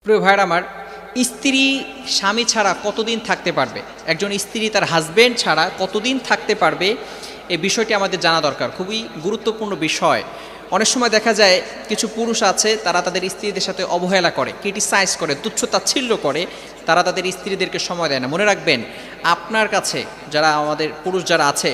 প্রিয় ভাইয়ের আমার, স্ত্রী স্বামী ছাড়া কতদিন থাকতে পারবে, একজন স্ত্রী তার হাজবেন্ড ছাড়া কতদিন থাকতে পারবে, এই বিষয়টি আমাদের জানা দরকার। খুবই গুরুত্বপূর্ণ বিষয়। অনেক সময় দেখা যায় কিছু পুরুষ আছে, তারা তাদের স্ত্রীদের সাথে অবহেলা করে, ক্রিটিসাইজ করে, তুচ্ছ তাচ্ছিল্য করে, তারা তাদের স্ত্রীদেরকে সময় দেয় না। মনে রাখবেন, আপনার কাছে যারা আমাদের পুরুষ যারা আছে,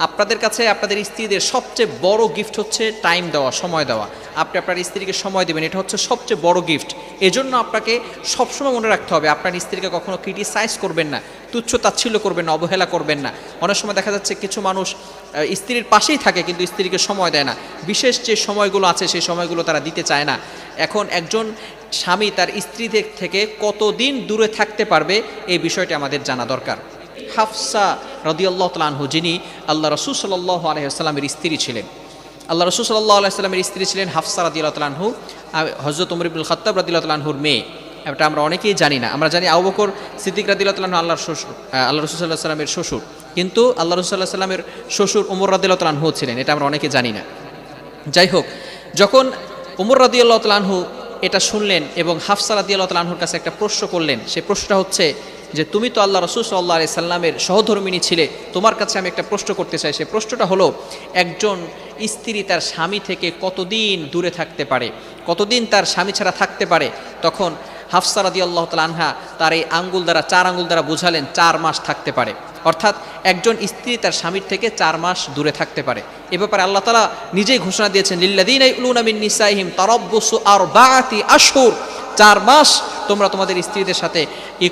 আপনাদের কাছে আপনাদের স্ত্রীদের সবচেয়ে বড় গিফট হচ্ছে টাইম দেওয়া, সময় দেওয়া। আপনি আপনার স্ত্রীকে সময় দেবেন, এটা হচ্ছে সবচেয়ে বড় গিফট। এজন্য আপনাকে সবসময় মনে রাখতে হবে, আপনার স্ত্রীকে কখনো ক্রিটিসাইজ করবেন না, তুচ্ছ তাচ্ছিল্য করবেন না, অবহেলা করবেন না। অনেক সময় দেখা যাচ্ছে কিছু মানুষ স্ত্রীর পাশেই থাকে কিন্তু স্ত্রীকে সময় দেয় না। বিশেষ যে সময়গুলো আছে সেই সময়গুলো তারা দিতে চায় না। এখন একজন স্বামী তার স্ত্রীদের থেকে কতদিন দূরে থাকতে পারবে, এই বিষয়টি আমাদের জানা দরকার। হাফসা রাদিয়াল্লাহু তাআলা আনহু, যিনি আল্লাহ রাসূল সাল্লাল্লাহু আলাইহি ওয়াসাল্লামের স্ত্রী ছিলেন, আল্লাহ রাসূল সাল্লাল্লাহু আলাইহি ওয়াসাল্লামের স্ত্রী ছিলেন হাফসা রাদিয়াল্লাহু তাআলা আনহু, হযরত ওমর ইবনুল খাত্তাব রাদিয়াল্লাহু তাআলা আনহুর মেয়ে। এটা আমরা অনেকেই জানি না। আমরা জানি আবু বকর সিদ্দিক রাদিয়াল্লাহু তাআলা আনহু আল্লাহর শ্বশুর, আল্লাহ রাসূল সাল্লাল্লাহু আলাইহি ওয়াসাল্লামের শ্বশুর, কিন্তু আল্লাহ রাসূল সাল্লাল্লাহু আলাইহি ওয়াসাল্লামের শ্বশুর ওমর রাদিয়াল্লাহু তাআলা আনহু ছিলেন, এটা আমরা অনেকে জানি না। যাই হোক, যখন ওমর রাদিয়াল্লাহু তাআলা আনহু এটা শুনলেন এবং হাফসা রাদিয়াল্লাহু তাআলা আনহুর কাছে একটা প্রশ্ন করলেন, সেই প্রশ্নটা হচ্ছে যে তুমি তো আল্লাহ রাসূল সাল্লাল্লাহু আলাইহি সাল্লামের সহধর্মিণী ছিলে, তোমার কাছে আমি একটা প্রশ্ন করতে চাই। সেই প্রশ্নটা হলো, একজন স্ত্রী তার স্বামী থেকে কতদিন দূরে থাকতে পারে, কতদিন তার স্বামী ছাড়া থাকতে পারে? তখন হাফসা রাদিয়াল্লাহু তাআলা আনহা তার এই আঙ্গুল দ্বারা, 4 আঙ্গুল দ্বারা বোঝালেন 4 মাস থাকতে পারে। অর্থাৎ একজন স্ত্রী তার স্বামীর থেকে 4 মাস দূরে থাকতে পারে। এ ব্যাপারে আল্লাহ তাআলা নিজেই ঘোষণা দিয়েছেন, লিল্লাযীনা ইউলুনা মিন নিসাইহিম তারাব্বুসু আরবাআতি আশহুর, 4 মাস তোমরা তোমাদের স্ত্রীদের সাথে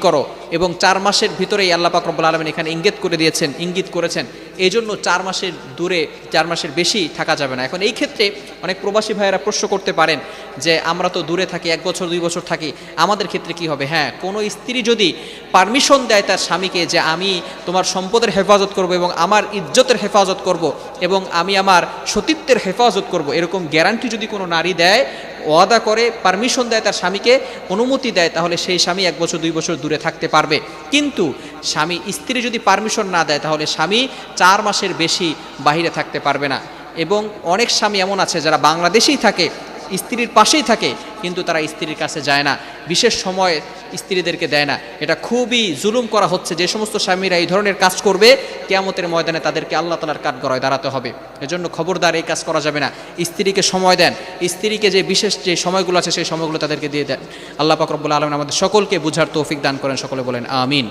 করো। এবং 4 মাসের ভিতরেই আল্লাহ পাক রব্বুল আলামিন এখানে ইঙ্গিত করেছেন, এই জন্য 4 মাসের দূরে, 4 মাসের বেশি থাকা যাবে না। এখন এই ক্ষেত্রে অনেক প্রবাসী ভাইয়েরা প্রশ্ন করতে পারেন যে আমরা তো দূরে থাকি, 1 বছর 2 বছর থাকি, আমাদের ক্ষেত্রে কি হবে? হ্যাঁ, কোনো স্ত্রী যদি পারমিশন দেয় তার স্বামীকে যে আমি তোমার সম্পদের হেফাজত করব এবং আমার ইজ্জতের হেফাজত করব এবং আমি আমার সতীত্বের হেফাজত করব, এরকম গ্যারান্টি যদি কোনো নারী দেয়, ওয়াদা করে, পারমিশন দেয়, তার স্বামীকে অনুমতি দেয়, তাহলে সেই স্বামী 1 বছর 2 বছর দূরে থাকতে পারবে। কিন্তু স্ত্রী যদি পারমিশন না দেয়, তাহলে স্বামী 4 মাসের বেশি বাহিরে থাকতে পারবে না। এবং অনেক স্বামী এমন আছে যারা বাংলাদেশেই থাকে, স্ত্রীর পাশেই থাকে, কিন্তু তারা স্ত্রীর কাছে যায় না, বিশেষ সময় স্ত্রীদেরকে দেয় না। এটা খুবই জুলুম করা হচ্ছে। যে সমস্ত স্বামীরা এই ধরনের কাজ করবে, কিয়ামতের ময়দানে তাদেরকে আল্লাহ তাআলার কাঠগড়ায় দাঁড়াতে হবে। এজন্য খবরদার, এই কাজ করা যাবে না। স্ত্রীকে সময় দেন, স্ত্রীকে যে বিশেষ যে সময়গুলো আছে সেই সময়গুলো তাদেরকে দিয়ে দেন। আল্লাহ পাক রব্বুল আলামিন আমাদের সকলকে বুঝার তৌফিক দান করেন। সকলে বলেন আমিন।